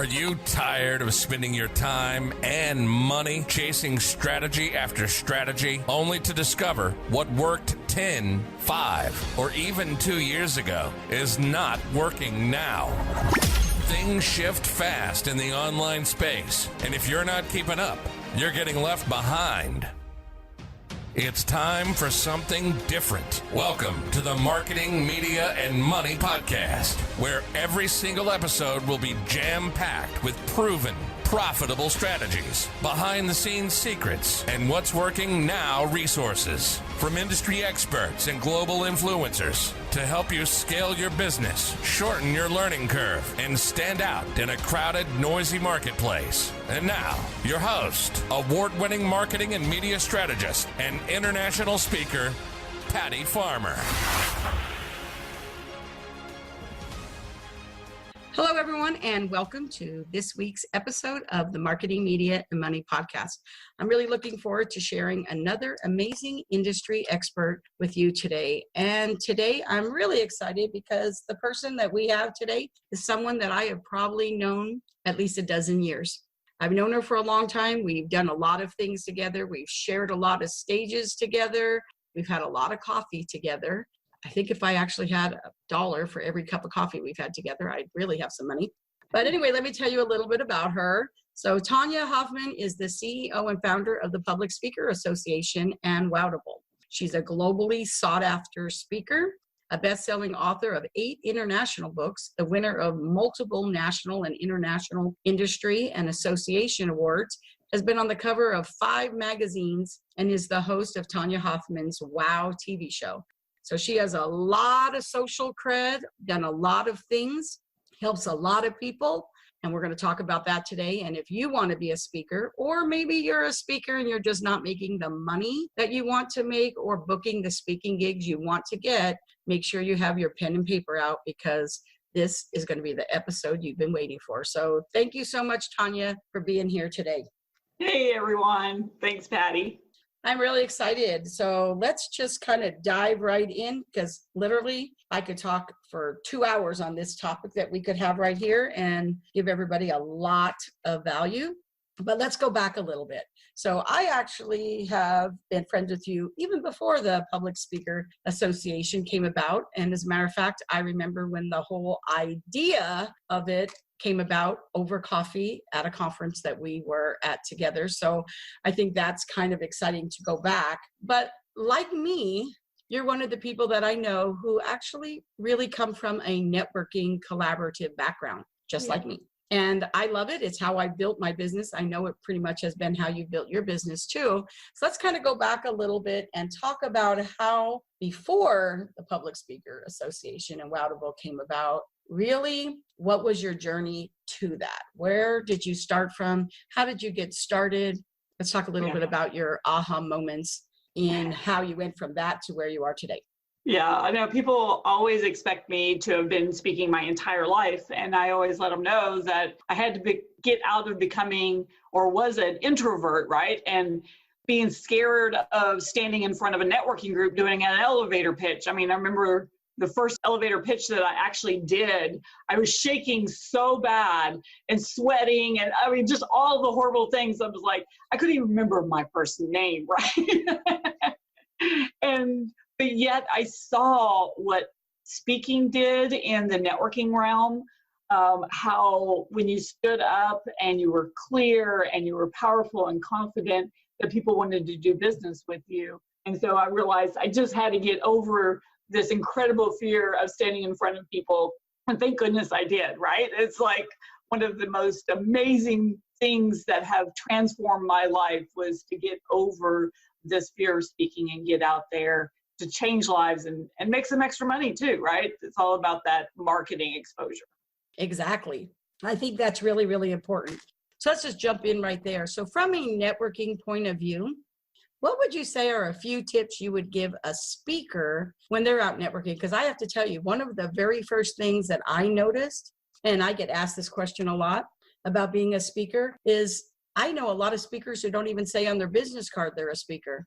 Are you tired of spending your time and money chasing strategy after strategy, only to discover what worked 10, 5, or even 2 years ago is not working now? Things shift fast in the online space, and if you're not keeping up, you're getting left behind. It's time for something different. Welcome to the Marketing, Media, and Money Podcast, where every single episode will be jam-packed with proven, profitable strategies, behind-the-scenes secrets, and what's working now resources from industry experts and global influencers to help you scale your business, shorten your learning curve, and stand out in a crowded, noisy marketplace. And now, your host, award-winning marketing and media strategist, and international speaker, Patty Farmer. Hello, everyone, and welcome to this week's episode of the Marketing, Media, and Money Podcast. I'm really looking forward to sharing another amazing industry expert with you today. And today, I'm really excited because the person that we have today is someone that I have probably known at least a dozen years. I've known her for a long time. We've done a lot of things together. We've shared a lot of stages together. We've had a lot of coffee together. I think if I actually had $1 for every cup of coffee we've had together, I'd really have some money. But anyway, let me tell you a little bit about her. So Tonya Hofmann is the CEO and founder of the Public Speaker Association and Wowdible. She's a globally sought-after speaker, a best-selling author of 8 international books, the winner of multiple national and international industry and association awards, has been on the cover of 5 magazines, and is the host of Tonya Hofmann's Wow TV show. So she has a lot of social cred, done a lot of things, helps a lot of people, and we're going to talk about that today. And if you want to be a speaker, or maybe you're a speaker and you're just not making the money that you want to make or booking the speaking gigs you want to get, make sure you have your pen and paper out, because this is going to be the episode you've been waiting for. So thank you so much, Tonya, for being here today. Hey, everyone. Thanks, Patty. I'm really excited. So let's just kind of dive right in, because literally I could talk for 2 hours on this topic that we could have right here and give everybody a lot of value. But let's go back a little bit. So I actually have been friends with you even before the Public Speaker Association came about. And as a matter of fact, I remember when the whole idea of it came about over coffee at a conference that we were at together. So I think that's kind of exciting to go back. But like me, you're one of the people that I know who actually really come from a networking, collaborative background, just like me. And I love it. It's how I built my business. I know it pretty much has been how you built your business too. So let's kind of go back a little bit and talk about how before the Public Speaker Association and Wowdible came about, really, what was your journey to that? Where did you start from? How did you get started? Let's talk a little bit about your aha moments in how you went from that to where you are today. Yeah, I know people always expect me to have been speaking my entire life, and I always let them know that I had to get out of becoming, or was an introvert, right? And being scared of standing in front of a networking group doing an elevator pitch. I mean, I remember the first elevator pitch that I actually did, I was shaking so bad and sweating, and I mean, just all the horrible things. I was like, I couldn't even remember my first name, right? But yet I saw what speaking did in the networking realm, how when you stood up and you were clear and you were powerful and confident, that people wanted to do business with you. And so I realized I just had to get over this incredible fear of standing in front of people. And thank goodness I did, right? It's like one of the most amazing things that have transformed my life was to get over this fear of speaking and get out there to change lives and make some extra money too, right? It's all about that marketing exposure. Exactly. I think that's really, really important. So let's just jump in right there. So from a networking point of view, what would you say are a few tips you would give a speaker when they're out networking? Because I have to tell you, one of the very first things that I noticed, and I get asked this question a lot about being a speaker, is I know a lot of speakers who don't even say on their business card they're a speaker.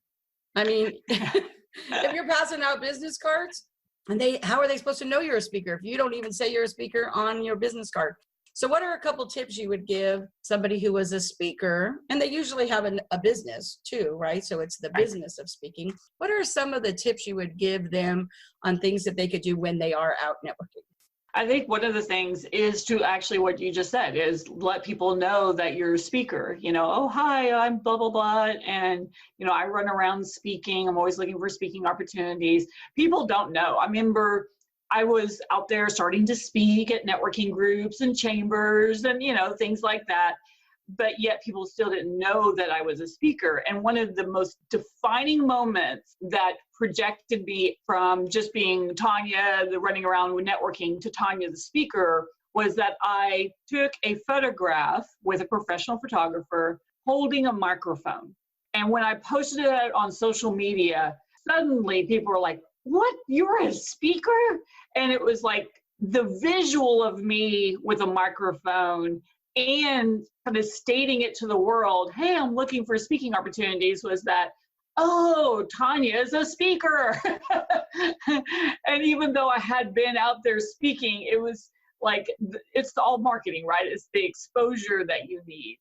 I mean, if you're passing out business cards, and how are they supposed to know you're a speaker if you don't even say you're a speaker on your business card? So what are a couple tips you would give somebody who was a speaker, and they usually have a business too, right? So it's the business of speaking. What are some of the tips you would give them on things that they could do when they are out networking? I think one of the things is to actually what you just said is let people know that you're a speaker. Oh, hi, I'm blah, blah, blah. And, I run around speaking. I'm always looking for speaking opportunities. People don't know. I remember I was out there starting to speak at networking groups and chambers and, things like that. But yet people still didn't know that I was a speaker. And one of the most defining moments that projected me from just being Tonya, the running around with networking, to Tonya, the speaker, was that I took a photograph with a professional photographer holding a microphone. And when I posted it on social media, suddenly people were like, "What? You're a speaker?" And it was like the visual of me with a microphone and kind of stating it to the world, "Hey, I'm looking for speaking opportunities," was that, "Oh, Tonya is a speaker." And even though I had been out there speaking, it was like, it's all marketing, right? It's the exposure that you need.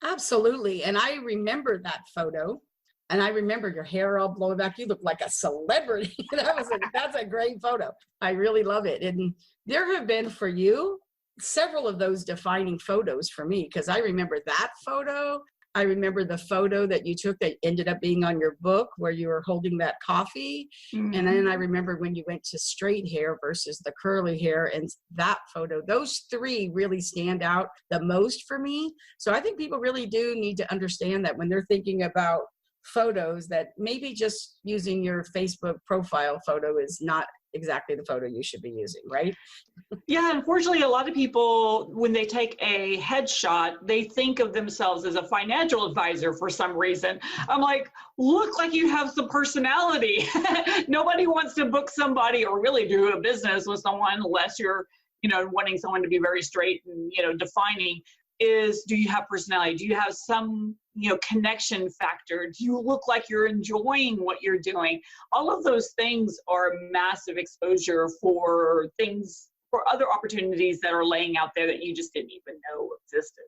Absolutely. And I remember that photo. And I remember your hair all blown back. You look like a celebrity. That's a great photo. I really love it. And there have been for you several of those defining photos for me, because I remember that photo. I remember the photo that you took that ended up being on your book where you were holding that coffee. Mm-hmm. And then I remember when you went to straight hair versus the curly hair, and that photo. Those three really stand out the most for me. So I think people really do need to understand that when they're thinking about photos, that maybe just using your Facebook profile photo is not exactly the photo you should be using, right? Yeah, unfortunately, a lot of people, when they take a headshot, they think of themselves as a financial advisor for some reason. I'm like, look like you have some personality. Nobody wants to book somebody or really do a business with someone unless you're, wanting someone to be very straight and, defining. Is, do you have personality? Do you have some, connection factor? Do you look like you're enjoying what you're doing? All of those things are massive exposure for other opportunities that are laying out there that you just didn't even know existed.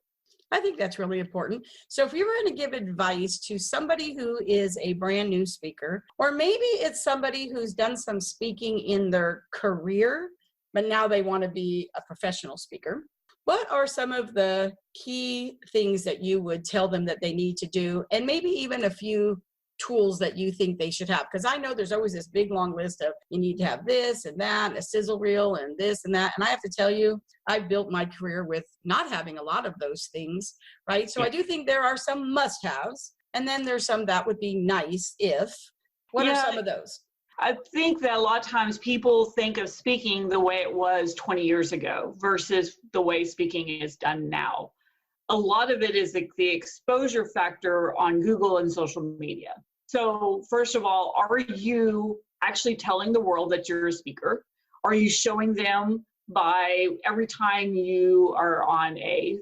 I think that's really important. So if you were going to give advice to somebody who is a brand new speaker, or maybe it's somebody who's done some speaking in their career, but now they want to be a professional speaker, what are some of the key things that you would tell them that they need to do? And maybe even a few tools that you think they should have? Because I know there's always this big long list of you need to have this and that, and a sizzle reel and this and that. And I have to tell you, I've built my career with not having a lot of those things, right? So I do think there are some must-haves, and then there's some that would be nice if. What are some of those? I think that a lot of times people think of speaking the way it was 20 years ago versus the way speaking is done now. A lot of it is the exposure factor on Google and social media. So first of all, are you actually telling the world that you're a speaker? Are you showing them by every time you are on a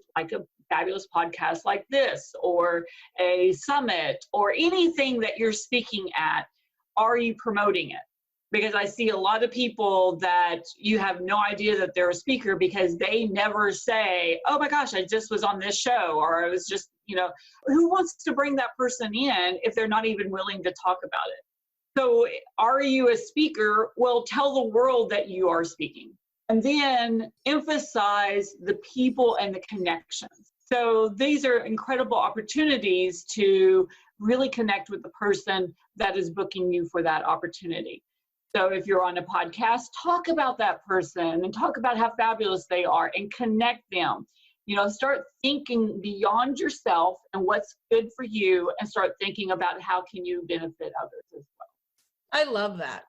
fabulous podcast like this, or a summit, or anything that you're speaking at? Are you promoting it? Because I see a lot of people that you have no idea that they're a speaker because they never say, oh my gosh, I just was on this show, or I was just, who wants to bring that person in if they're not even willing to talk about it? So are you a speaker? Well, tell the world that you are speaking, and then emphasize the people and the connections. So these are incredible opportunities to really connect with the person that is booking you for that opportunity. So if you're on a podcast, talk about that person and talk about how fabulous they are and connect them. Start thinking beyond yourself and what's good for you, and start thinking about how can you benefit others as well. I love that.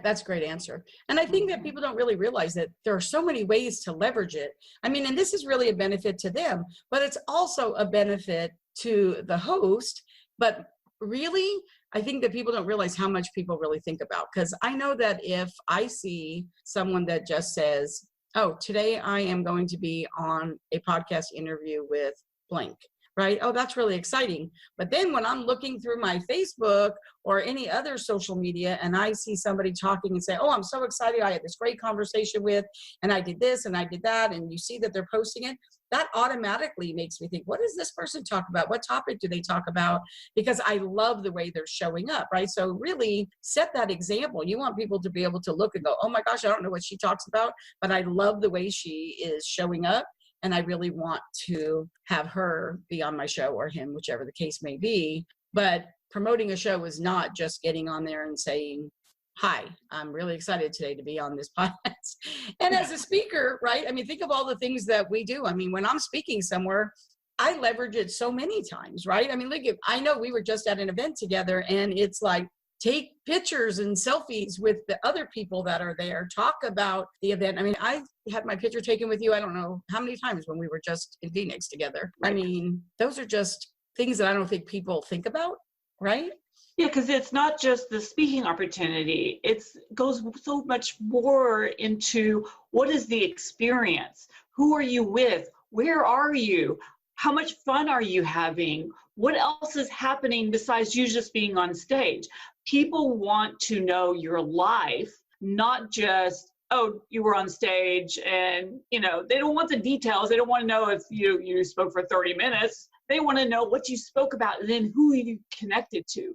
That's a great answer. And I think that people don't really realize that there are so many ways to leverage it. I mean, and this is really a benefit to them, but it's also a benefit to the host. But really, I think that people don't realize how much people really think about. Because I know that if I see someone that just says, oh, today I am going to be on a podcast interview with blank, right? Oh, that's really exciting. But then when I'm looking through my Facebook or any other social media and I see somebody talking and say, oh, I'm so excited, I had this great conversation with, and I did this and I did that, and you see that they're posting it, that automatically makes me think, what does this person talk about? What topic do they talk about? Because I love the way they're showing up, right? So really set that example. You want people to be able to look and go, oh my gosh, I don't know what she talks about, but I love the way she is showing up. And I really want to have her be on my show, or him, whichever the case may be. But promoting a show is not just getting on there and saying, hi, I'm really excited today to be on this podcast. And as a speaker, right? I mean, think of all the things that we do. I mean, when I'm speaking somewhere, I leverage it so many times, right? I mean, look, I know we were just at an event together, and it's like, take pictures and selfies with the other people that are there. Talk about the event. I mean, I had my picture taken with you, I don't know how many times when we were just in Phoenix together. I mean, those are just things that I don't think people think about, right? Yeah, because it's not just the speaking opportunity. It goes so much more into what is the experience? Who are you with? Where are you? How much fun are you having? What else is happening besides you just being on stage? People want to know your life, not just, oh, you were on stage, and they don't want the details. They don't want to know if you spoke for 30 minutes. They want to know what you spoke about and then who you connected to.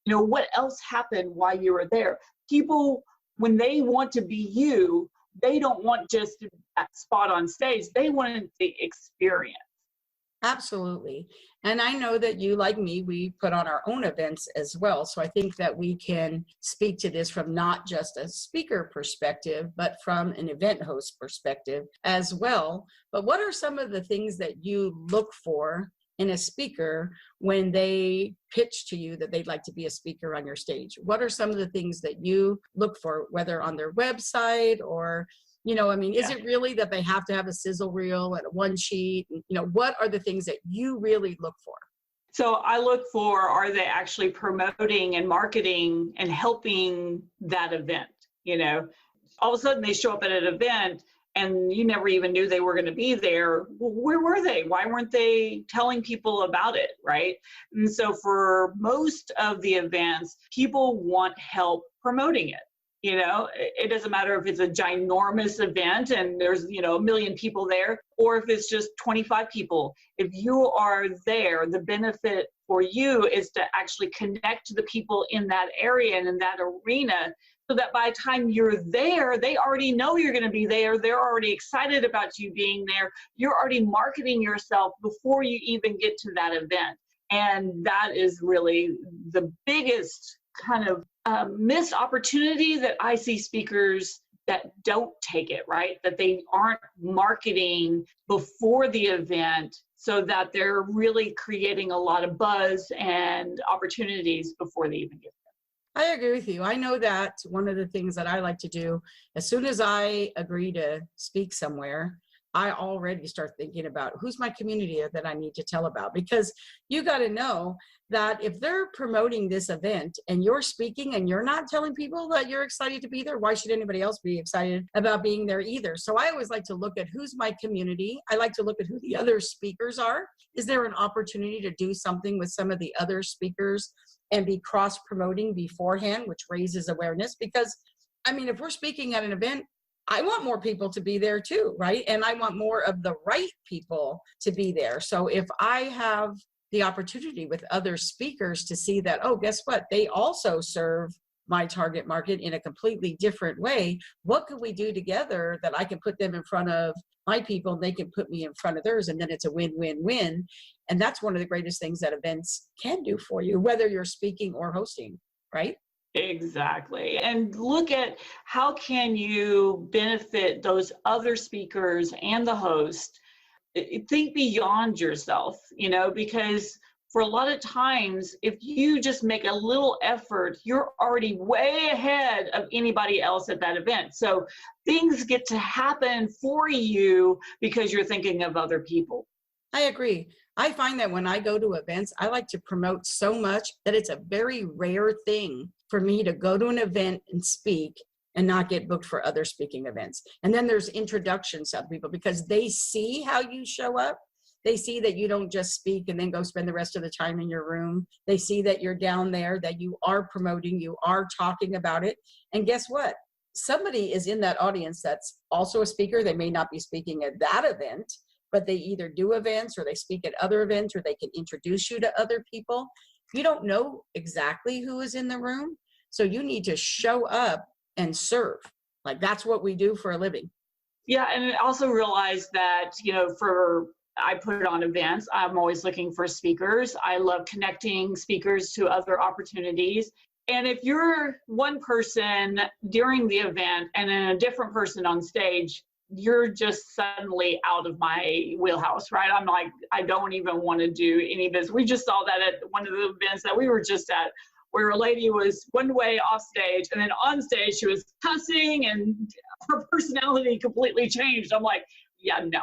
What else happened while you were there. People, when they want to be you, they don't want just that spot on stage. They want the experience. Absolutely. And I know that you, like me, we put on our own events as well. So I think that we can speak to this from not just a speaker perspective, but from an event host perspective as well. But what are some of the things that you look for in a speaker when they pitch to you that they'd like to be a speaker on your stage? What are some of the things that you look for, whether on their website or, is it really that they have to have a sizzle reel and a one sheet? What are the things that you really look for? So I look for, are they actually promoting and marketing and helping that event? All of a sudden they show up at an event and you never even knew they were going to be there. Well, where were they? Why weren't they telling people about it, right? And so for most of the events, people want help promoting it. It doesn't matter if it's a ginormous event and there's, a million people there, or if it's just 25 people. If you are there, the benefit for you is to actually connect to the people in that area and in that arena, so that by the time you're there, they already know you're going to be there. They're already excited about you being there. You're already marketing yourself before you even get to that event. And that is really the biggest kind of missed opportunity that I see speakers that don't take it, right? That they aren't marketing before the event so that they're really creating a lot of buzz and opportunities before they even get there. I agree with you. I know that one of the things that I like to do, as soon as I agree to speak somewhere, I already start thinking about who's my community that I need to tell about, because you got to know that if they're promoting this event and you're speaking and you're not telling people that you're excited to be there, why should anybody else be excited about being there either? So I always like to look at who's my community. I like to look at who the other speakers are. Is there an opportunity to do something with some of the other speakers and be cross-promoting beforehand, which raises awareness? Because, if we're speaking at an event, I want more people to be there too, right? And I want more of the right people to be there. So if I have the opportunity with other speakers to see that, oh, guess what? They also serve my target market in a completely different way. What could we do together that I can put them in front of my people and they can put me in front of theirs? And then it's a win-win-win. And that's one of the greatest things that events can do for you, whether you're speaking or hosting, right? Exactly. And look at how can you benefit those other speakers and the host. Think beyond yourself, because for a lot of times, if you just make a little effort, you're already way ahead of anybody else at that event. So things get to happen for you because you're thinking of other people. I agree. I find that when I go to events, I like to promote so much that it's a very rare thing for me to go to an event and speak and not get booked for other speaking events. And then there's introductions to other people because they see how you show up. They see that you don't just speak and then go spend the rest of the time in your room. They see that you're down there, that you are promoting, you are talking about it. And guess what? Somebody is in that audience that's also a speaker. They may not be speaking at that event, but they either do events or they speak at other events, or they can introduce you to other people. You don't know exactly who is in the room. So you need to show up and serve. Like, that's what we do for a living. Yeah, and I also realized that, I put on events. I'm always looking for speakers. I love connecting speakers to other opportunities. And if you're one person during the event and then a different person on stage, you're just suddenly out of my wheelhouse, right? I'm like, I don't even want to do any business. We just saw that at one of the events that we were just at, where a lady was one way off stage, and then on stage she was cussing and her personality completely changed. I'm like, yeah, no.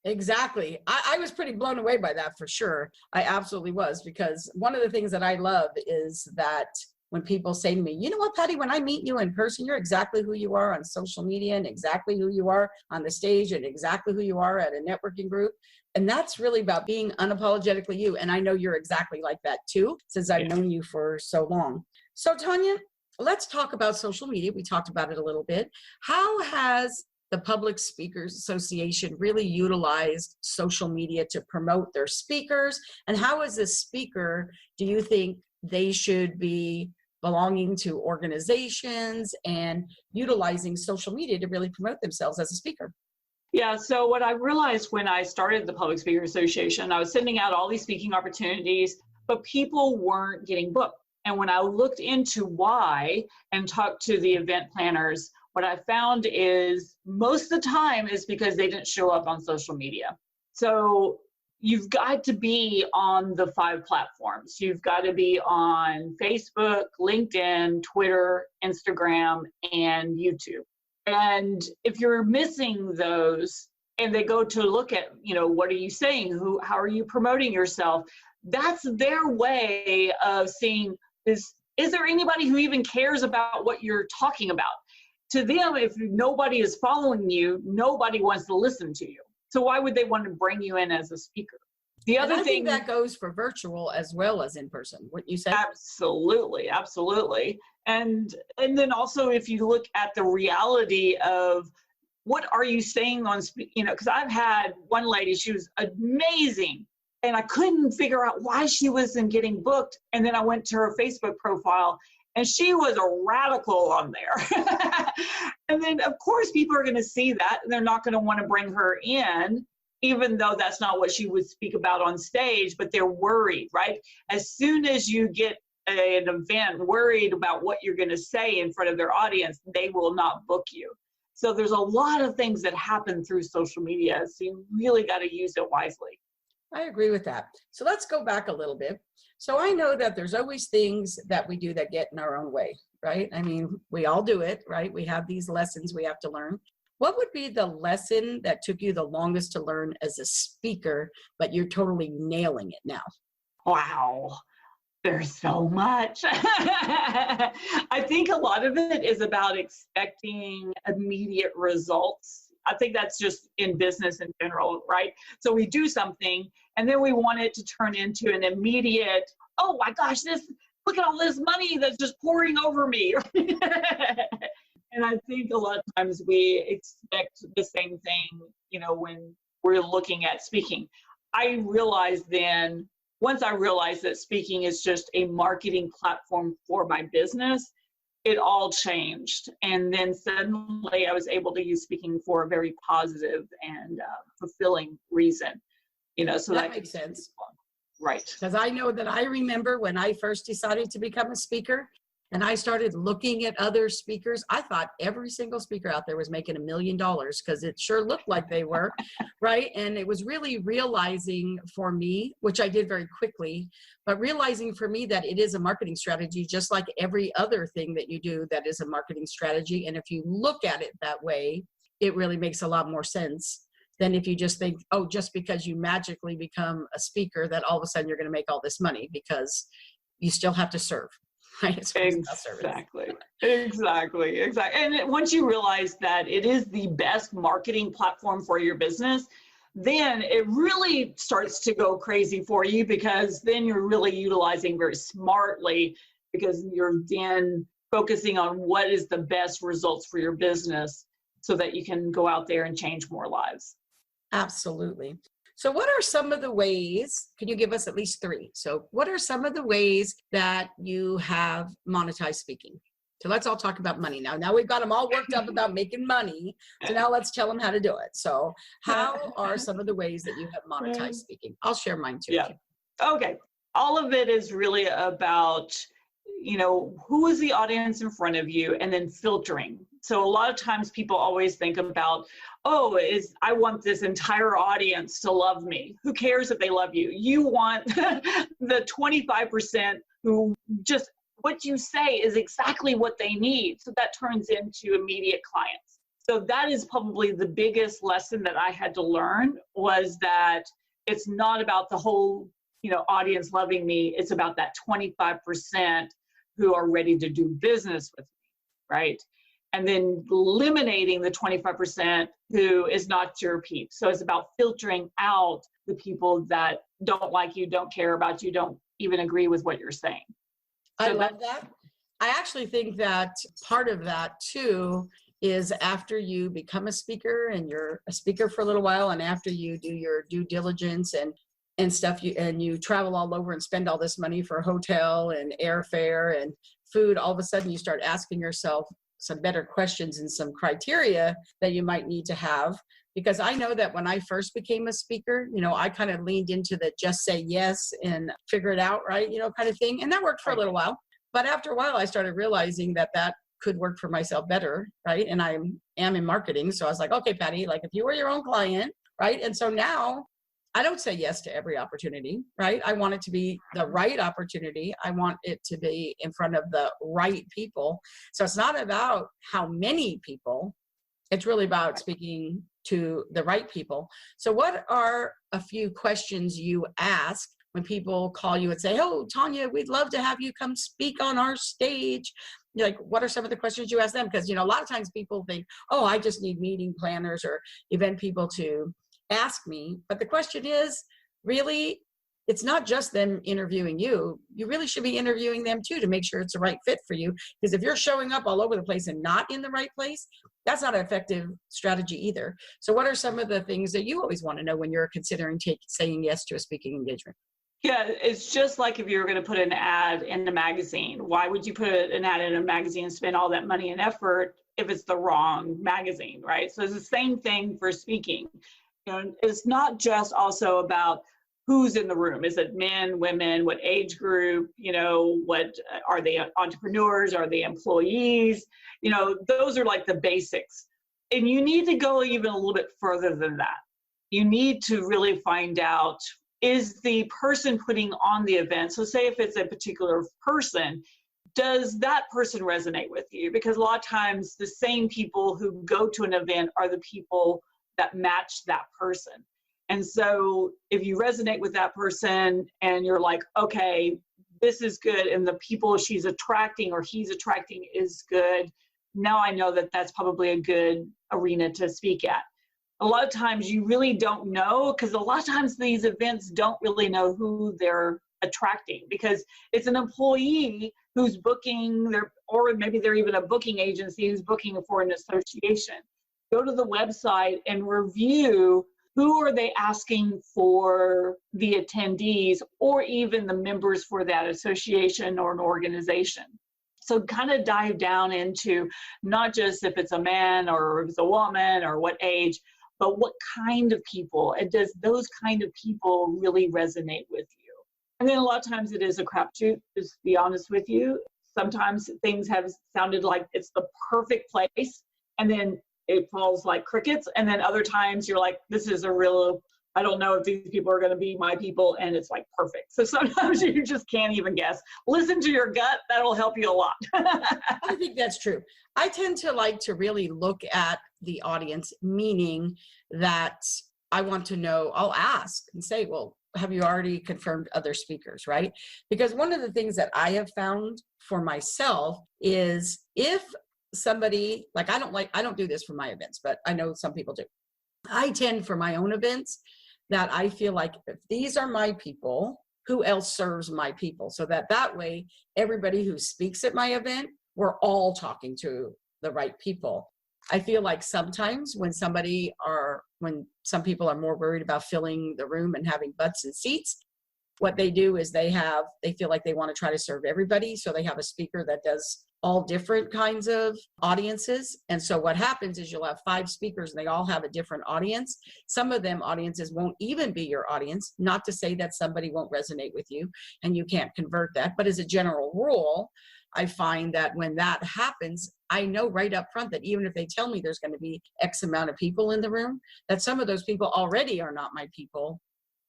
Exactly. I was pretty blown away by that, for sure. I absolutely was, because one of the things that I love is that when people say to me, you know what, Patty, when I meet you in person, you're exactly who you are on social media and exactly who you are on the stage and exactly who you are at a networking group. And that's really about being unapologetically you. And I know you're exactly like that too, since I've known you for so long. So Tonya, let's talk about social media. We talked about it a little bit. How has the Public Speakers Association really utilized social media to promote their speakers? And how, as a speaker, do you think they should be belonging to organizations and utilizing social media to really promote themselves as a speaker? Yeah, so what I realized when I started the Public Speakers Association, I was sending out all these speaking opportunities, but people weren't getting booked. And when I looked into why and talked to the event planners, what I found is most of the time is because they didn't show up on social media. So you've got to be on the 5 platforms. You've got to be on Facebook, LinkedIn, Twitter, Instagram, and YouTube. And if you're missing those and they go to look at, what are you saying? How are you promoting yourself? That's their way of seeing, is there anybody who even cares about what you're talking about? To them, if nobody is following you, nobody wants to listen to you. So why would they want to bring you in as a speaker? The other thing, I think that goes for virtual as well as in person, wouldn't you say? Absolutely, absolutely. And then also, if you look at the reality of what are you saying on, because I've had one lady, she was amazing, and I couldn't figure out why she wasn't getting booked. And then I went to her Facebook profile, and she was a radical on there. And then, of course, people are going to see that, and they're not going to want to bring her in, even though that's not what she would speak about on stage, but they're worried, right? As soon as you get an event worried about what you're going to say in front of their audience, they will not book you. So there's a lot of things that happen through social media, so you really got to use it wisely. I agree with that. So let's go back a little bit. So I know that there's always things that we do that get in our own way, right? I mean, we all do it, right? We have these lessons we have to learn. What would be the lesson that took you the longest to learn as a speaker, but you're totally nailing it now? Wow, there's so much. I think a lot of it is about expecting immediate results. I think that's just in business in general, right? So we do something and then we want it to turn into an immediate, oh my gosh, look at all this money that's just pouring over me. And I think a lot of times we expect the same thing, when we're looking at speaking. Once I realized that speaking is just a marketing platform for my business, it all changed. And then suddenly I was able to use speaking for a very positive and fulfilling reason, so that makes sense. Right. Because I know that I remember when I first decided to become a speaker and I started looking at other speakers, I thought every single speaker out there was making $1 million because it sure looked like they were, right? And it was really realizing for me, which I did very quickly, but realizing for me that it is a marketing strategy, just like every other thing that you do that is a marketing strategy. And if you look at it that way, it really makes a lot more sense than if you just think, oh, just because you magically become a speaker, that all of a sudden you're going to make all this money, because you still have to serve. Right? Exactly. And once you realize that it is the best marketing platform for your business, then it really starts to go crazy for you, because then you're really utilizing very smartly, because you're then focusing on what is the best results for your business so that you can go out there and change more lives. Absolutely. So what are some of the ways, can you give us at least 3? So what are some of the ways that you have monetized speaking? So let's all talk about money now. Now we've got them all worked up about making money. So now let's tell them how to do it. So how are some of the ways that you have monetized speaking? I'll share mine too. Yeah. Okay. All of it is really about, who is the audience in front of you, and then filtering. So a lot of times people always think about, I want this entire audience to love me. Who cares if they love you? You want the 25% who just, what you say is exactly what they need. So that turns into immediate clients. So that is probably the biggest lesson that I had to learn, was that it's not about the whole, audience loving me. It's about that 25% who are ready to do business with me, right? And then eliminating the 25% who is not your peep. So it's about filtering out the people that don't like you, don't care about you, don't even agree with what you're saying. I love that. I actually think that part of that too is after you become a speaker and you're a speaker for a little while, and after you do your due diligence and stuff, you travel all over and spend all this money for hotel and airfare and food, all of a sudden you start asking yourself some better questions and some criteria that you might need to have. Because I know that when I first became a speaker, I kind of leaned into the just say yes and figure it out, right? Kind of thing. And that worked for a little while. But after a while, I started realizing that could work for myself better, right? And I am in marketing. So I was like, okay, Patty, like if you were your own client, right? And so now I don't say yes to every opportunity, right? I want it to be the right opportunity. I want it to be in front of the right people. So it's not about how many people. It's really about speaking to the right people. So what are a few questions you ask when people call you and say, oh, Tonya, we'd love to have you come speak on our stage? You're like, what are some of the questions you ask them? Because, a lot of times people think, oh, I just need meeting planners or event people to ask me. But the question is, really, it's not just them interviewing you. You really should be interviewing them too, to make sure it's the right fit for you. Because if you're showing up all over the place and not in the right place, that's not an effective strategy either. So what are some of the things that you always want to know when you're considering saying yes to a speaking engagement? Yeah, it's just like if you were going to put an ad in a magazine. Why would you put an ad in a magazine and spend all that money and effort if it's the wrong magazine, right? So it's the same thing for speaking. It's not just also about who's in the room. Is it men, women, what age group, what are they, entrepreneurs, are they employees? Those are like the basics. And you need to go even a little bit further than that. You need to really find out, is the person putting on the event, so say if it's a particular person, does that person resonate with you? Because a lot of times the same people who go to an event are the people that match that person. And so if you resonate with that person and you're like, okay, this is good, and the people she's attracting or he's attracting is good, now I know that that's probably a good arena to speak at. A lot of times you really don't know, because a lot of times these events don't really know who they're attracting, because it's an employee who's booking or maybe they're even a booking agency who's booking for an association. Go to the website and review who are they asking for the attendees or even the members for that association or an organization. So kind of dive down into not just if it's a man or if it's a woman or what age, but what kind of people, and does those kind of people really resonate with you? And then a lot of times it is a crapshoot, just to be honest with you. Sometimes things have sounded like it's the perfect place, and then it falls like crickets. And then other times you're like, this is I don't know if these people are going to be my people, and it's like perfect. So sometimes you just can't even guess. Listen to your gut. That'll help you a lot. I think that's true. I tend to like to really look at the audience, meaning that I want to know, I'll ask and say, well, have you already confirmed other speakers, right? Because one of the things that I have found for myself is if somebody, I don't do this for my events, but I know some people do. I tend for my own events that I feel like if these are my people, who else serves my people? So that way, everybody who speaks at my event, we're all talking to the right people. I feel like sometimes when some people are more worried about filling the room and having butts and seats, what they do is they feel like they want to try to serve everybody. So they have a speaker that does all different kinds of audiences. And so what happens is you'll have 5 speakers and they all have a different audience. Some of them audiences won't even be your audience, not to say that somebody won't resonate with you and you can't convert that. But as a general rule, I find that when that happens, I know right up front that even if they tell me there's going to be X amount of people in the room, that some of those people already are not my people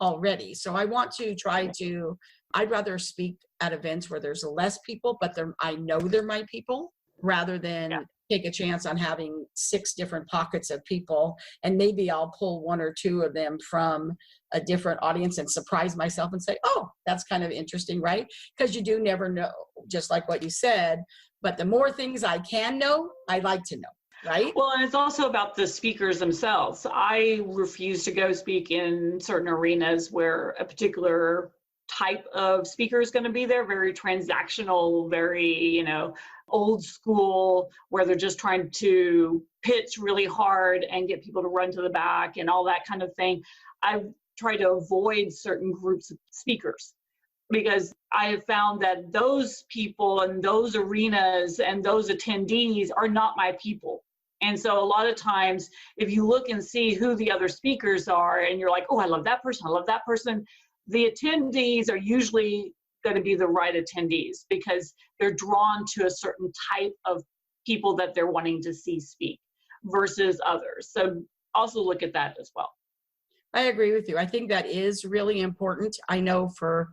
already. So I want to I'd rather speak at events where there's less people, but I know they're my people, rather than take a chance on having 6 different pockets of people. And maybe I'll pull 1 or 2 of them from a different audience and surprise myself and say, oh, that's kind of interesting, right? Because you do never know, just like what you said. But the more things I can know, I like to know. Right? Well, and it's also about the speakers themselves. I refuse to go speak in certain arenas where a particular type of speaker is going to be there, very transactional, very, old school, where they're just trying to pitch really hard and get people to run to the back and all that kind of thing. I try to avoid certain groups of speakers, because I have found that those people and those arenas and those attendees are not my people. And so a lot of times, if you look and see who the other speakers are, and you're like, oh, I love that person, the attendees are usually going to be the right attendees, because they're drawn to a certain type of people that they're wanting to see speak versus others. So also look at that as well. I agree with you. I think that is really important. I know for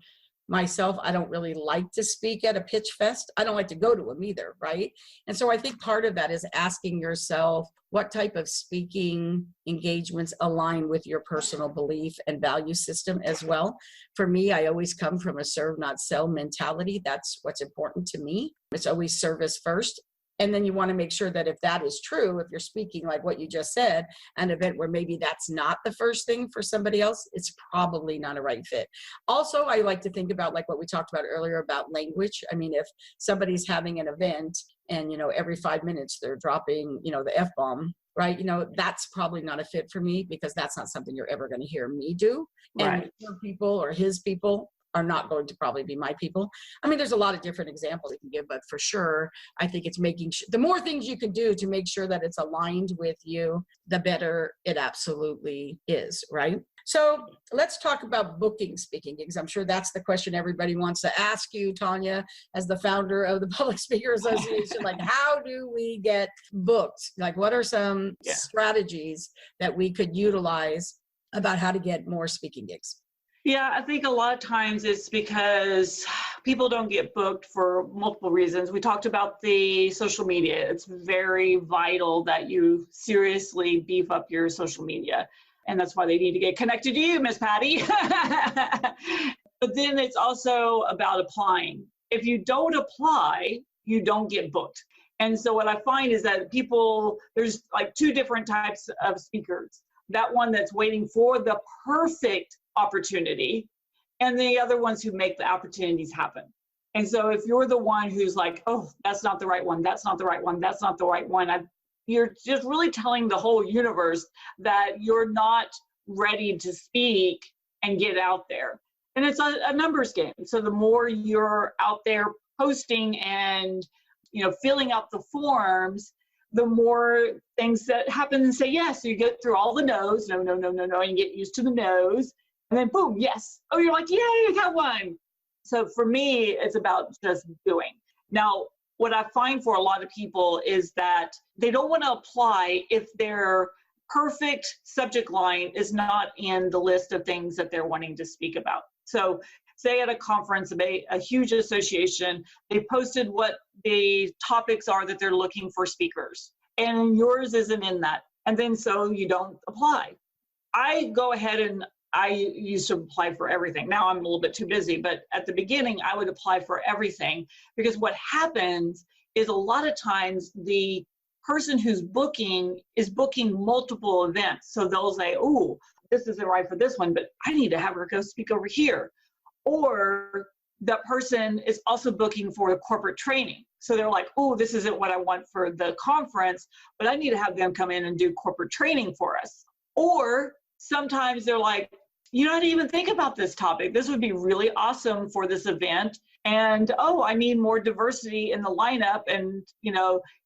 myself, I don't really like to speak at a pitch fest. I don't like to go to them either, right? And so I think part of that is asking yourself what type of speaking engagements align with your personal belief and value system as well. For me, I always come from a serve, not sell mentality. That's what's important to me. It's always service first. And then you want to make sure that if that is true, if you're speaking like what you just said, an event where maybe that's not the first thing for somebody else, it's probably not a right fit. Also, I like to think about like what we talked about earlier about language. I mean, if somebody's having an event and, every 5 minutes they're dropping, the F-bomb, right? That's probably not a fit for me, because that's not something you're ever going to hear me do. Right. And your people or his people are not going to probably be my people. I mean, there's a lot of different examples you can give, but for sure, I think it's making the more things you can do to make sure that it's aligned with you, the better it absolutely is, right? So let's talk about booking speaking gigs. I'm sure that's the question everybody wants to ask you, Tonya, as the founder of the Public Speaker Association. Like, how do we get booked? Like, what are some strategies that we could utilize about how to get more speaking gigs? Yeah, I think a lot of times it's because people don't get booked for multiple reasons. We talked about the social media. It's very vital that you seriously beef up your social media. And that's why they need to get connected to you, Miss Patty. But then it's also about applying. If you don't apply, you don't get booked. And so what I find is that there's like 2 different types of speakers. That one that's waiting for the perfect opportunity, and the other ones who make the opportunities happen. And so if you're the one who's like, oh, that's not the right one, that's not the right one, that's not the right one, you're just really telling the whole universe that you're not ready to speak and get out there. And it's a numbers game. So the more you're out there posting and filling out the forms, the more things that happen and say yes. So you get through all the no's, no, and you get used to the no's. And then boom, yes. Oh, you're like, yay, I got one. So for me, it's about just doing. Now, what I find for a lot of people is that they don't want to apply if their perfect subject line is not in the list of things that they're wanting to speak about. So say at a conference, a huge association, they posted what the topics are that they're looking for speakers, and yours isn't in that. And then so you don't apply. I go ahead and I used to apply for everything. Now I'm a little bit too busy, but at the beginning I would apply for everything, because what happens is a lot of times the person who's booking is booking multiple events. So they'll say, oh, this isn't right for this one, but I need to have her go speak over here. Or that person is also booking for the corporate training. So they're like, oh, this isn't what I want for the conference, but I need to have them come in and do corporate training for us. Or sometimes they're like, you don't even think about this topic. This would be really awesome for this event. And, oh, I need more diversity in the lineup. And,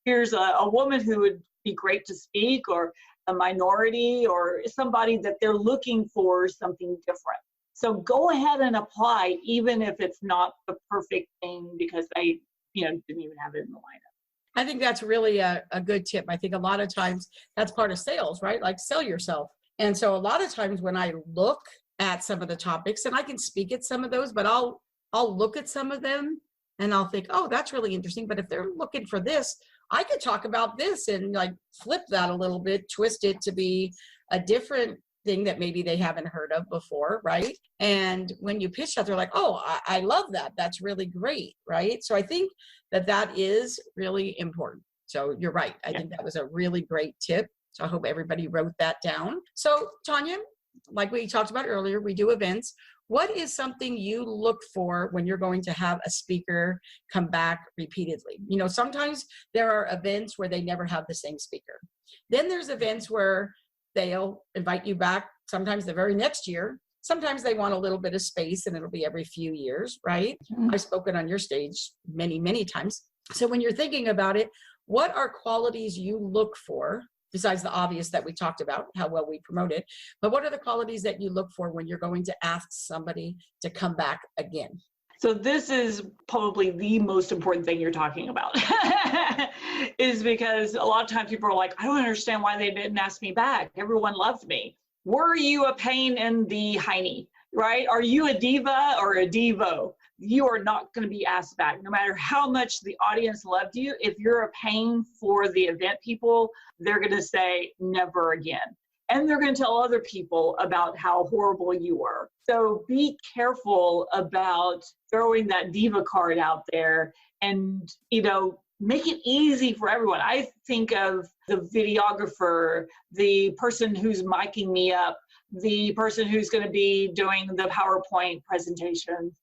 here's a woman who would be great to speak, or a minority, or somebody that they're looking for something different. So go ahead and apply, even if it's not the perfect thing because they, didn't even have it in the lineup. I think that's really a good tip. I think a lot of times that's part of sales, right? Like sell yourself. And so a lot of times when I look at some of the topics, and I can speak at some of those, but I'll look at some of them and I'll think, oh, that's really interesting. But if they're looking for this, I could talk about this and like flip that a little bit, twist it to be a different thing that maybe they haven't heard of before, right? And when you pitch that, they're like, oh, I love that. That's really great, right? So I think that is really important. So you're right. I think that was a really great tip. So I hope everybody wrote that down. So Tonya, like we talked about earlier, we do events. What is something you look for when you're going to have a speaker come back repeatedly? Sometimes there are events where they never have the same speaker. Then there's events where they'll invite you back sometimes the very next year. Sometimes they want a little bit of space and it'll be every few years, right? Mm-hmm. I've spoken on your stage many, many times. So when you're thinking about it, what are qualities you look for, besides the obvious that we talked about, how well we promote it, but what are the qualities that you look for when you're going to ask somebody to come back again? So this is probably the most important thing you're talking about, is because a lot of times people are like, I don't understand why they didn't ask me back. Everyone loved me. Were you a pain in the hiney, right? Are you a diva or a divo? You are not going to be asked back. No matter how much the audience loved you, if you're a pain for the event people, they're going to say never again. And they're going to tell other people about how horrible you were. So be careful about throwing that diva card out there and, make it easy for everyone. I think of the videographer, the person who's micing me up, the person who's going to be doing the PowerPoint presentations,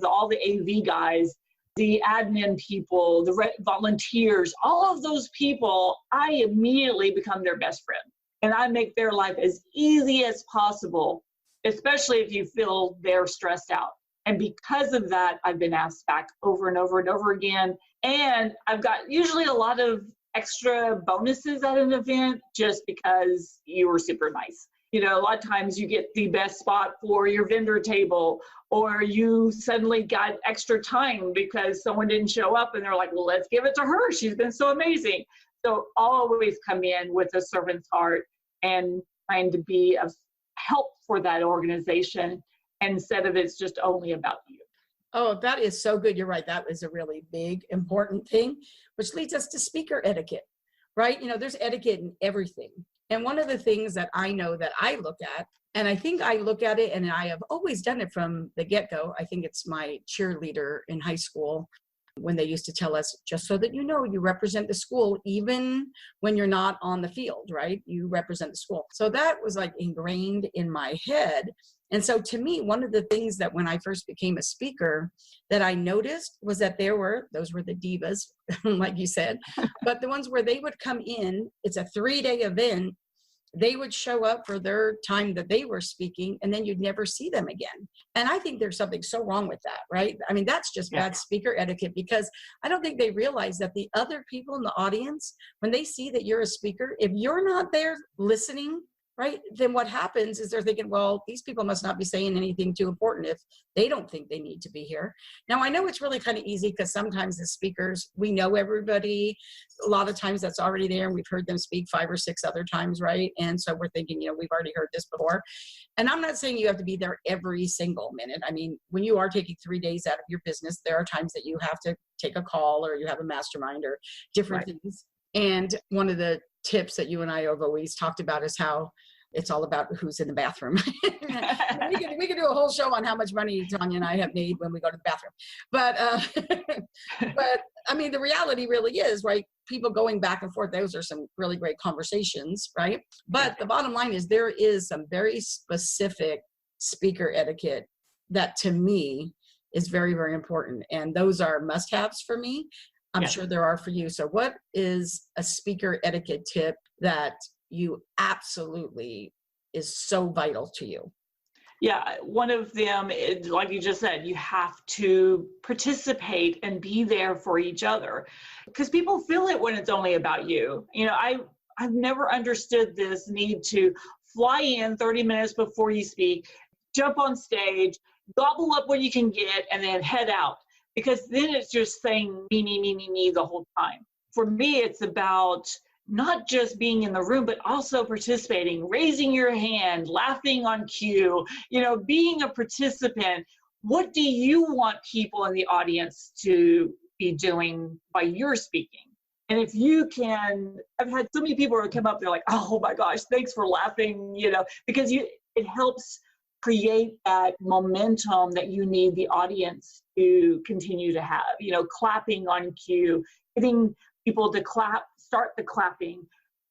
all the AV guys, the admin people, the volunteers, all of those people, I immediately become their best friend. And I make their life as easy as possible, especially if you feel they're stressed out. And because of that, I've been asked back over and over and over again. And I've got usually a lot of extra bonuses at an event just because you were super nice. A lot of times you get the best spot for your vendor table, or you suddenly got extra time because someone didn't show up and they're like, well, let's give it to her. She's been so amazing. So always come in with a servant's heart and trying to be of help for that organization instead of it's just only about you. Oh, that is so good. You're right. That is a really big, important thing, which leads us to speaker etiquette, right? There's etiquette in everything. And one of the things that I know that I look at, and I think I look at it, and I have always done it from the get-go. I think it's my cheerleader in high school when they used to tell us, just so that you represent the school, even when you're not on the field, right? You represent the school. So that was like ingrained in my head. And so to me, one of the things that when I first became a speaker that I noticed was that those were the divas, like you said, but the ones where they would come in, it's a 3-day event, they would show up for their time that they were speaking, and then you'd never see them again. And I think there's something so wrong with that, right? I mean, that's just bad speaker etiquette, because I don't think they realize that the other people in the audience, when they see that you're a speaker, if you're not there listening, right, then what happens is they're thinking, well, these people must not be saying anything too important if they don't think they need to be here. Now, I know it's really kind of easy because sometimes the speakers, we know everybody. A lot of times that's already there, and we've heard them speak 5 or 6 other times, right? And so we're thinking, we've already heard this before. And I'm not saying you have to be there every single minute. I mean, when you are taking 3 days out of your business, there are times that you have to take a call, or you have a mastermind, or different things. And one of the tips that you and I have always talked about is how it's all about who's in the bathroom. we could do a whole show on how much money Tonya and I have made when we go to the bathroom. But I mean, the reality really is, right? People going back and forth, those are some really great conversations, right? But the bottom line is there is some very specific speaker etiquette that to me is very, very important. And those are must-haves for me. I'm sure there are for you. So what is a speaker etiquette tip that you absolutely is so vital to you? Yeah, one of them is, like you just said, you have to participate and be there for each other, because people feel it when it's only about you. You know, I've never understood this need to fly in 30 minutes before you speak, jump on stage, gobble up what you can get, and then head out. Because then it's just saying me, me, me, me, me the whole time. For me, it's about not just being in the room, but also participating, raising your hand, laughing on cue, you know, being a participant. What do you want people in the audience to be doing by your speaking? And if you can, I've had so many people who come up, they're like, oh my gosh, thanks for laughing, you know, because it helps create that momentum that you need the audience to continue to have, you know, clapping on cue, getting people to clap, start the clapping.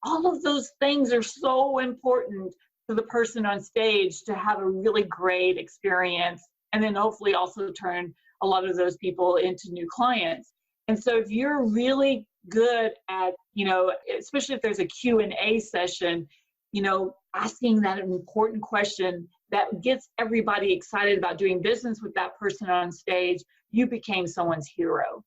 All of those things are so important to the person on stage to have a really great experience, and then hopefully also turn a lot of those people into new clients. And so if you're really good at, you know, especially if there's a Q&A session, you know, asking that important question that gets everybody excited about doing business with that person on stage, you became someone's hero.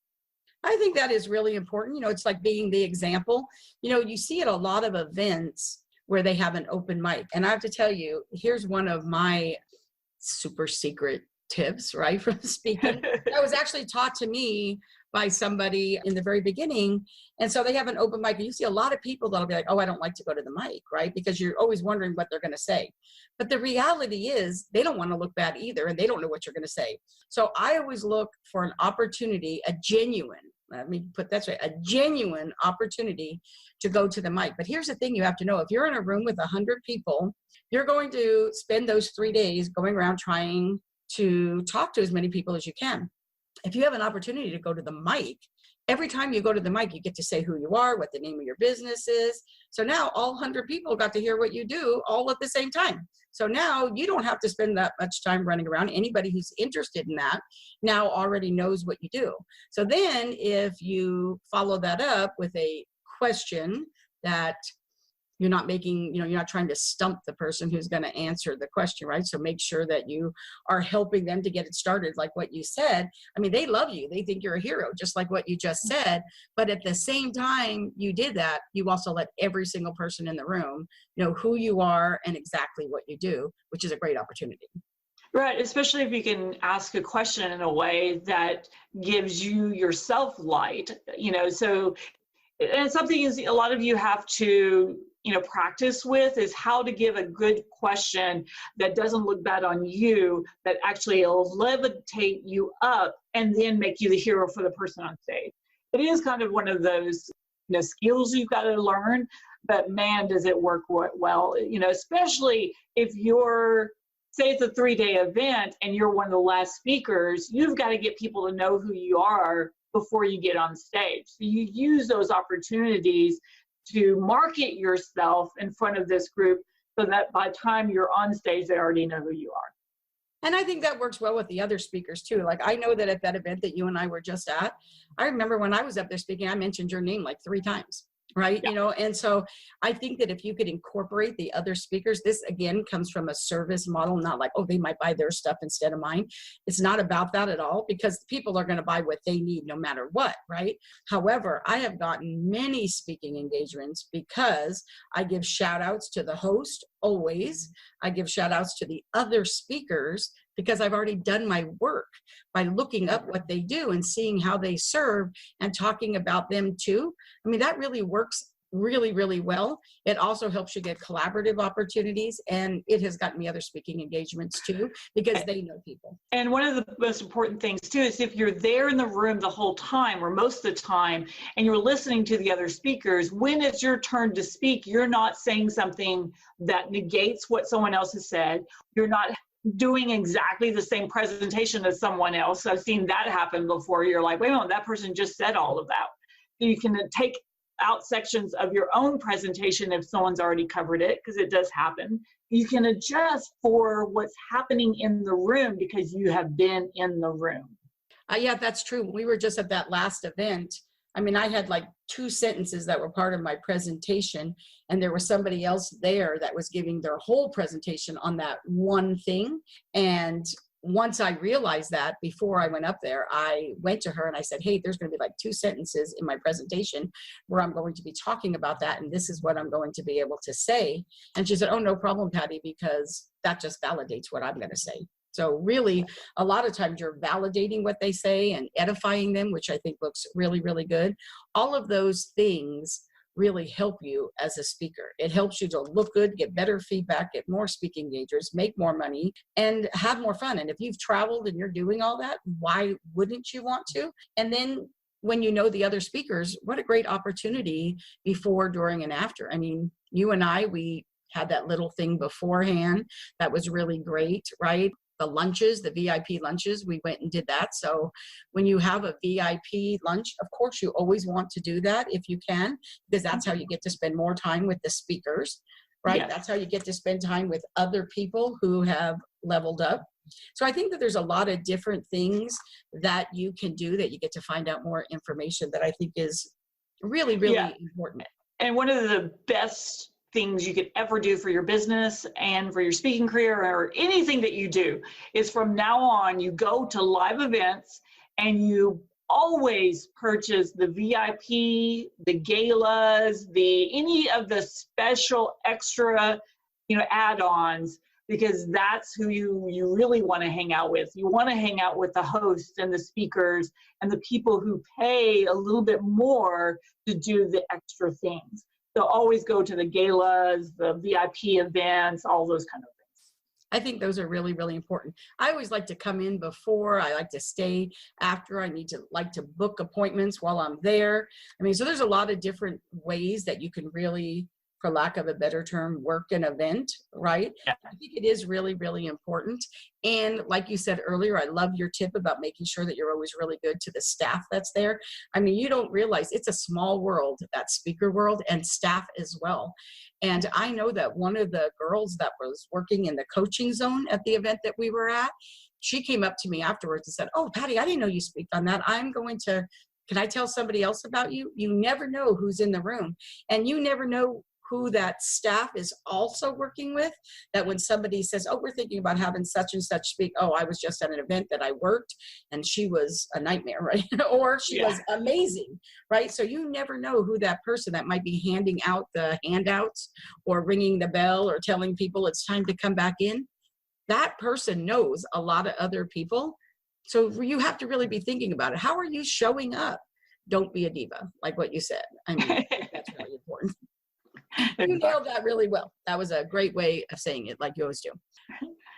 I think that is really important. You know, it's like being the example. You know, you see at a lot of events where they have an open mic. And I have to tell you, here's one of my super secret tips, right, from speaking. That was actually taught to me by somebody in the very beginning. And so they have an open mic. And you see a lot of people that'll be like, oh, I don't like to go to the mic, right? Because you're always wondering what they're going to say. But the reality is they don't want to look bad either. And they don't know what you're going to say. So I always look for an opportunity, a genuine, let me put that straight, a genuine opportunity to go to the mic. But here's the thing you have to know. If you're in a room with 100 people, you're going to spend those 3 days going around trying to talk to as many people as you can. If you have an opportunity to go to the mic, every time you go to the mic, you get to say who you are, what the name of your business is. So now all 100 people got to hear what you do all at the same time. So now you don't have to spend that much time running around. Anybody who's interested in that now already knows what you do. So then if you follow that up with a question that you're not making, you know, you're not trying to stump the person who's going to answer the question, right? So make sure that you are helping them to get it started, like what you said. I mean, they love you. They think you're a hero, just like what you just said. But at the same time you did that, you also let every single person in the room know who you are and exactly what you do, which is a great opportunity. Right, especially if you can ask a question in a way that gives you yourself light, you know, so, and something is a lot of you have to, you know, practice with is how to give a good question that doesn't look bad on you, that actually will levitate you up and then make you the hero for the person on stage. It is kind of one of those, you know, skills you've got to learn, but man, does it work well, you know, especially if you're, say it's a 3-day event and you're one of the last speakers, you've got to get people to know who you are before you get on stage. So you use those opportunities to market yourself in front of this group so that by the time you're on stage, they already know who you are. And I think that works well with the other speakers too. Like I know that at that event that you and I were just at, I remember when I was up there speaking, I mentioned your name like 3 times. Right. Yeah. You know, and so I think that if you could incorporate the other speakers, this again comes from a service model, not like, oh, they might buy their stuff instead of mine. It's not about that at all, because people are going to buy what they need no matter what. Right. However, I have gotten many speaking engagements because I give shout outs to the host always. I give shout outs to the other speakers because I've already done my work by looking up what they do and seeing how they serve and talking about them too. I mean, that really works really, really well. It also helps you get collaborative opportunities, and it has gotten me other speaking engagements too, because they know people. And one of the most important things too is if you're there in the room the whole time or most of the time and you're listening to the other speakers, when it's your turn to speak, you're not saying something that negates what someone else has said. You're not doing exactly the same presentation as someone else. I've seen that happen before. You're like, wait a minute, that person just said all of that. You can take out sections of your own presentation if someone's already covered it, because it does happen. You can adjust for what's happening in the room because you have been in the room. Yeah, that's true. We were just at that last event. I mean, I had like 2 sentences that were part of my presentation, and there was somebody else there that was giving their whole presentation on that one thing. And once I realized that, before I went up there, I went to her and I said, hey, there's going to be like 2 sentences in my presentation where I'm going to be talking about that, and this is what I'm going to be able to say. And she said, oh, no problem, Patty, because that just validates what I'm going to say. So really, a lot of times you're validating what they say and edifying them, which I think looks really, really good. All of those things really help you as a speaker. It helps you to look good, get better feedback, get more speaking engagements, make more money, and have more fun. And if you've traveled and you're doing all that, why wouldn't you want to? And then when you know the other speakers, what a great opportunity before, during, and after. I mean, you and I, we had that little thing beforehand that was really great, right? The lunches, the VIP lunches, we went and did that. So when you have a VIP lunch, of course, you always want to do that if you can, because that's how you get to spend more time with the speakers, right? Yes. That's how you get to spend time with other people who have leveled up. So I think that there's a lot of different things that you can do that you get to find out more information that I think is really, really important. And one of the best things you could ever do for your business and for your speaking career or anything that you do is from now on, you go to live events and you always purchase the VIP, the galas, any of the special extra, add-ons, because that's who you really want to hang out with. You want to hang out with the hosts and the speakers and the people who pay a little bit more to do the extra things. So always go to the galas, the VIP events, all those kind of things. I think those are really, really important. I always like to come in before. I like to stay after. I like to book appointments while I'm there. I mean, so there's a lot of different ways that you can really, for lack of a better term, work an event, right? Yeah. I think it is really, really important. And like you said earlier, I love your tip about making sure that you're always really good to the staff that's there. I mean, you don't realize it's a small world, that speaker world, and staff as well. And I know that one of the girls that was working in the coaching zone at the event that we were at, she came up to me afterwards and said, oh, Patty, I didn't know you speak on that. Can I tell somebody else about you? You never know who's in the room, and you never know who that staff is also working with, that when somebody says, oh, we're thinking about having such and such speak, oh, I was just at an event that I worked and she was a nightmare, right? Or she was amazing, right? So you never know who that person that might be handing out the handouts or ringing the bell or telling people it's time to come back in. That person knows a lot of other people. So you have to really be thinking about it. How are you showing up? Don't be a diva, like what you said. I mean, I think that's really important. You nailed that really well. That was a great way of saying it, like you always do.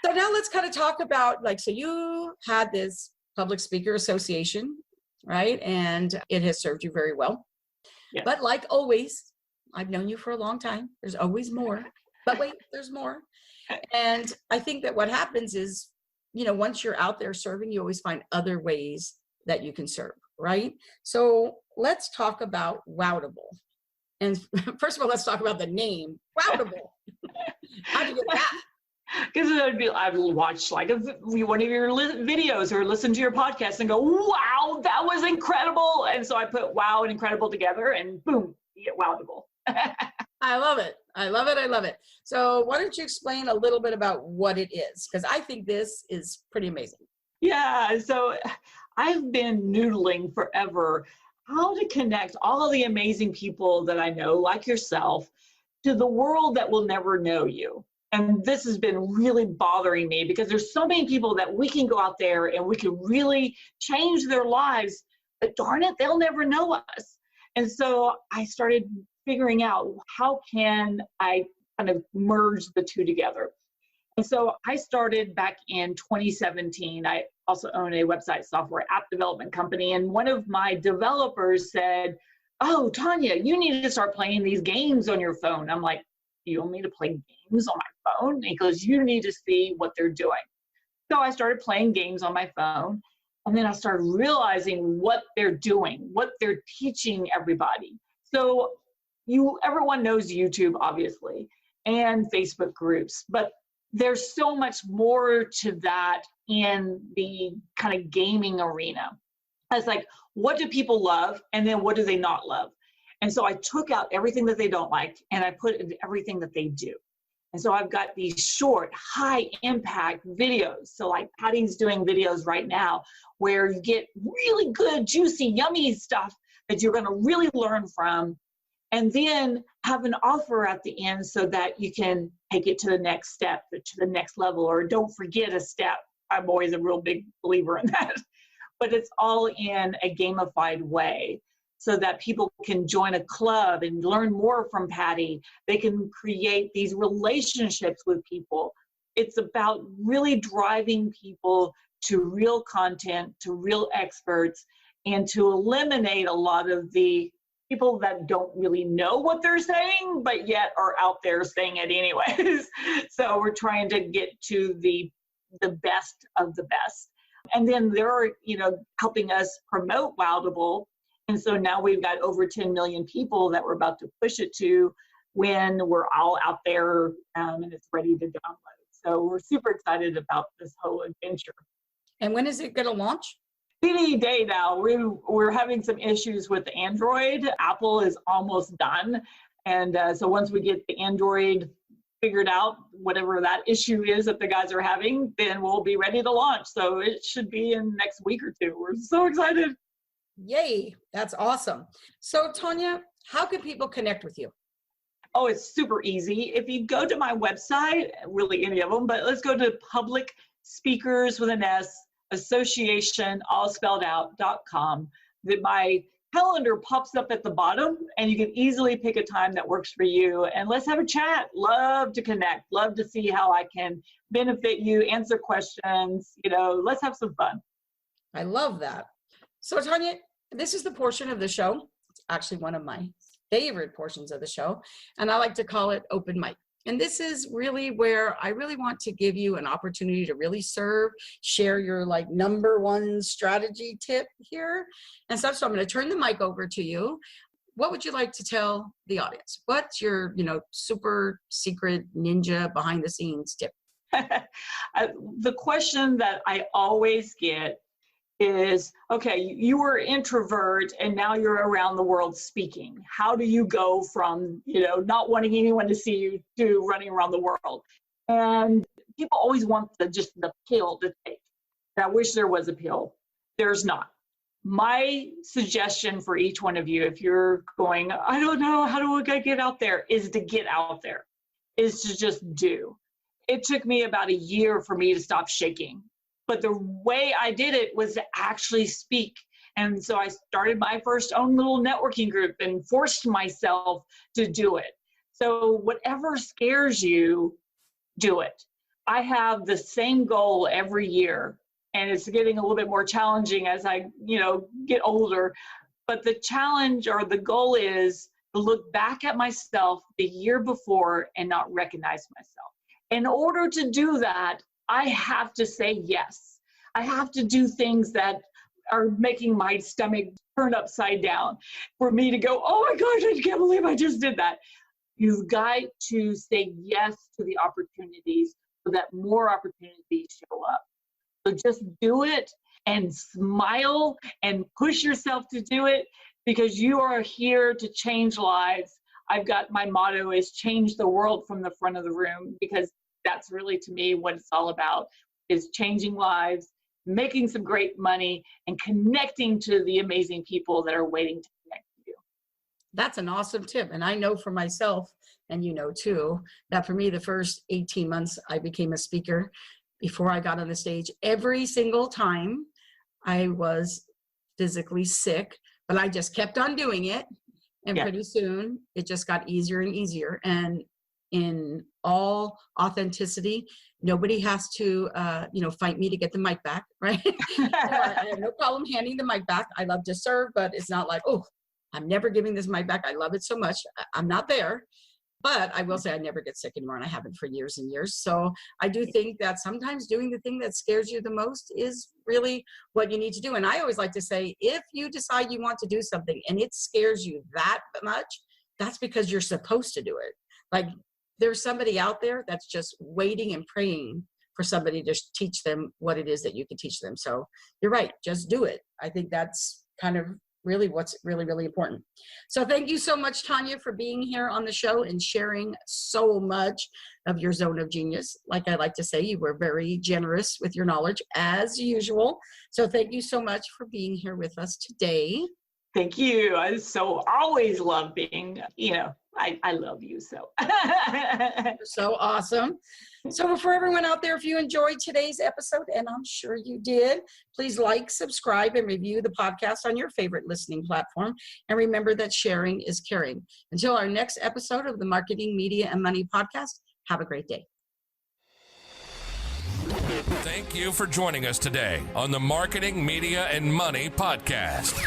So now let's kind of talk about, so you had this public speaker association, right? And it has served you very well. Yes. But like always, I've known you for a long time. There's always more. But wait, there's more. And I think that what happens is, once you're out there serving, you always find other ways that you can serve, right? So let's talk about Wowdible. And first of all, let's talk about the name, Wowdible. How'd you get that? Because I'd watch one of your videos or listen to your podcast and go, wow, that was incredible. And so I put wow and incredible together and boom, you get Wowdible. I love it. I love it. I love it. So why don't you explain a little bit about what it is? Because I think this is pretty amazing. Yeah, so I've been noodling forever how to connect all of the amazing people that I know, like yourself, to the world that will never know you. And this has been really bothering me because there's so many people that we can go out there and we can really change their lives, but darn it, they'll never know us. And so I started figuring out how can I kind of merge the two together. And so I started back in 2017. I also own a website software app development company. And one of my developers said, "Oh, Tonya, you need to start playing these games on your phone." I'm like, "You want me to play games on my phone?" And he goes, "You need to see what they're doing." So I started playing games on my phone. And then I started realizing what they're doing, what they're teaching everybody. So everyone knows YouTube, obviously, and Facebook groups, but there's so much more to that in the kind of gaming arena. It's like, what do people love? And then what do they not love? And so I took out everything that they don't like and I put in everything that they do. And so I've got these short, high impact videos. So like Patty's doing videos right now where you get really good, juicy, yummy stuff that you're going to really learn from. And then have an offer at the end so that you can take it to the next step, to the next level, or don't forget a step. I'm always a real big believer in that. But it's all in a gamified way so that people can join a club and learn more from Patty. They can create these relationships with people. It's about really driving people to real content, to real experts, and to eliminate a lot of the people that don't really know what they're saying, but yet are out there saying it anyways. So we're trying to get to the best of the best. And then they're, helping us promote Wowdible. And so now we've got over 10 million people that we're about to push it to when we're all out there and it's ready to download. So we're super excited about this whole adventure. And when is it going to launch? Any day now. We're having some issues with Android. Apple is almost done. And so once we get the Android figured out, whatever that issue is that the guys are having, then we'll be ready to launch. So it should be in next week or two. We're so excited. Yay, that's awesome. So Tonya, how can people connect with you? Oh, it's super easy. If you go to my website, really any of them, but let's go to Public Speakers with an S, Association, all spelled out.com. That my calendar pops up at the bottom and you can easily pick a time that works for you. And let's have a chat. Love to connect. Love to see how I can benefit you, answer questions. Let's have some fun. I love that. So Tonya, this is the portion of the show. It's actually one of my favorite portions of the show. And I like to call it OpenMic. And this is really where I really want to give you an opportunity to really share your number one strategy tip here and stuff. So I'm going to turn the mic over to you. What would you like to tell the audience? What's your, super secret ninja behind the scenes tip? The question that I always get is, okay, you were an introvert and now you're around the world speaking. How do you go from, not wanting anyone to see you to running around the world? And people always want just the pill to take. And I wish there was a pill. There's not. My suggestion for each one of you, if you're going, I don't know, how do I get out there, is to get out there, is to just do. It took me about a year for me to stop shaking. But the way I did it was to actually speak. And so I started my first own little networking group and forced myself to do it. So whatever scares you, do it. I have the same goal every year, and it's getting a little bit more challenging as I, get older. But the challenge or the goal is to look back at myself the year before and not recognize myself. In order to do that, I have to say yes. I have to do things that are making my stomach turn upside down for me to go, oh my gosh, I can't believe I just did that. You've got to say yes to the opportunities so that more opportunities show up. So just do it and smile and push yourself to do it because you are here to change lives. My motto is change the world from the front of the room, because that's really, to me, what it's all about, is changing lives, making some great money, and connecting to the amazing people that are waiting to connect to you. That's an awesome tip. And I know for myself, and too, that for me, the first 18 months I became a speaker, before I got on the stage, every single time I was physically sick, but I just kept on doing it. And pretty soon it just got easier and easier. And in all authenticity, nobody has to, fight me to get the mic back, right? I have no problem handing the mic back. I love to serve, but it's not like, oh, I'm never giving this mic back. I love it so much. I'm not there. But I will say I never get sick anymore, and I haven't for years and years. So I do think that sometimes doing the thing that scares you the most is really what you need to do. And I always like to say, if you decide you want to do something and it scares you that much, that's because you're supposed to do it. Like, there's somebody out there that's just waiting and praying for somebody to teach them what it is that you can teach them. So you're right, just do it. I think that's kind of really what's really, really important. So thank you so much, Tonya, for being here on the show and sharing so much of your zone of genius. Like I like to say, you were very generous with your knowledge as usual. So thank you so much for being here with us today. Thank you. I always love being, I love you so. So awesome. So for everyone out there, if you enjoyed today's episode, and I'm sure you did, please like, subscribe, and review the podcast on your favorite listening platform. And remember that sharing is caring. Until our next episode of the Marketing, Media, and Money podcast, have a great day. Thank you for joining us today on the Marketing, Media, and Money podcast.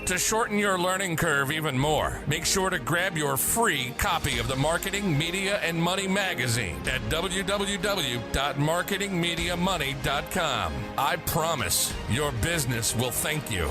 To shorten your learning curve even more, make sure to grab your free copy of the Marketing, Media, and Money magazine at www.marketingmediamoney.com. I promise your business will thank you.